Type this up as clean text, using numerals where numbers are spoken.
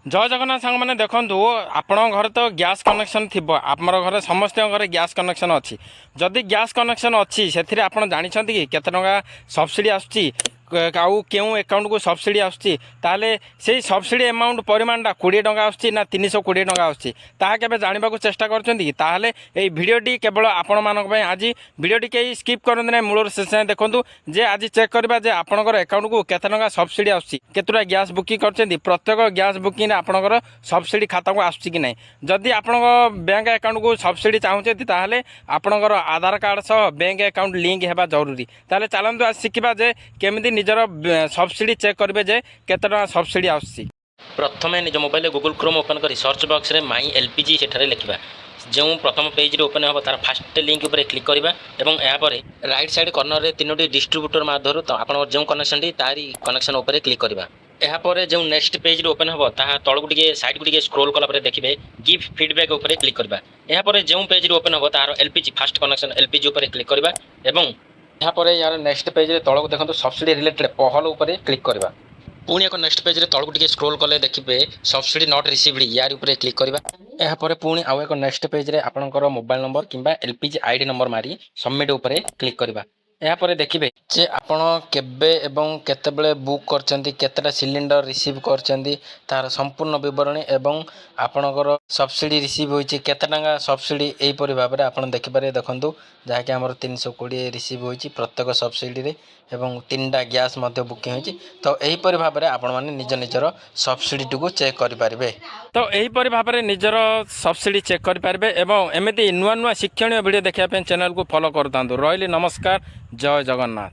जय जगन्नाथ सांग मैंने देखु आपण घर तो गैस कनेक्शन थी आमर घर समस्त घर गैस कनेक्शन अच्छी जदि गैस कनेक्शन अच्छी से आप जानते कि केते टंका सब्सिडी आसुच्ची आउ क्यों अकाउंट को सब्सिडी आसुच्ची से सब्सिडी अमाउंट परिमाणटा 20 टंका आसुच्ची ना 320 टंका आसुच्ची ताहा केबे जानिबा को चेष्टा करछंती ताहले एई भिडियोटी केवल आपण मानक पय आज भिडियोटी केही स्किप करंत नै मूलर शेष देखंतु जे आज चेक करबा जे आपनकर अकाउंट को केते टंका सब्सिडी आसुच्ची केतुरा गैस बुकिंग करछंती प्रत्येक गैस बुकिंग रे आपनकर सब्सिडी खाता को आसुच्ची कि नै जदि आपनक बैंक अकाउंट को सब्सिडी चाहुचंती ताहले आपनकर आधार कार्ड सह बैंक अकाउंट लिंक हेबा जरूरी ताहले चलंतु आज शिखिबा जे केमिति निजर सब्सिडी चेक करेंगे जे केते टका सब्सिडी आसुच्ची। प्रथमे निज मोबाइल गूगल क्रोम ओपन कर सर्च बॉक्स रे माई एलपीजी सेठारे लिखा जो प्रथम पेज रे ओपन हम तार फास्ट लिंक उपर क्लिक करवा एवं यापर राइट साइड कर्नर रे तीनोटी डिस्ट्रीब्यूटर माध्यम आप जो कनेक्शन तारी कनेक्शन उपर क्लिक करवा यापर जो नेक्स्ट पेज रे ओपन हम ता तलू टे साइड को स्क्रोल कला देखिए गिव फीडबैक उपर क्लिक करवा यापर जो पेज रे ओपन हम तार एलपीजी फास्ट कनेक्शन एलपीजी उपर क्लिक करवा एवं यापर यार नेक्स्ट पेज रे तलक देखो सब्सिडी रिलेटेड पहल उपर क्लिक करवा पुणी एक नेक्स्ट पेज रे तलक टे स्क्रोल कले देखिए सब्सिडी नॉट रिसीव्ड यार उपर क्लिक करवा यापर पुणी आउ एक नेक्स्ट पेज रे आपनकर मोबाइल नंबर किंबा एलपीजी आईडी नंबर मारी सबमिट उपर क्लिक करवा यापर देखिए जे आपण केबे एवं केतेबेले बुक करचंती केतेटा सिलिंडर रिसीव करचंती तार संपूर्ण विवरणी एवं आपणकर सब्सिडी रिसीव होईची केते टंका सब्सिडी एही परि भाबरे आपण देखि पारे देखंतु जहाँकि आमर 320 रिसीव होईची प्रत्येक सब्सिडी रे एवं 3टा गैस मध्य बुकिंग होईची तो एही परि भाबरे आपण माने निज निजर सब्सिडी को चेक करि पारिबे तो एही परि भाबरे निजर सब्सिडी चेक करि पारिबे एवं एमिति नुआ नुआ शिक्षणीय वीडियो देखिया पे चैनल को फॉलो करतांतु रहिली नमस्कार जय जगन्नाथ।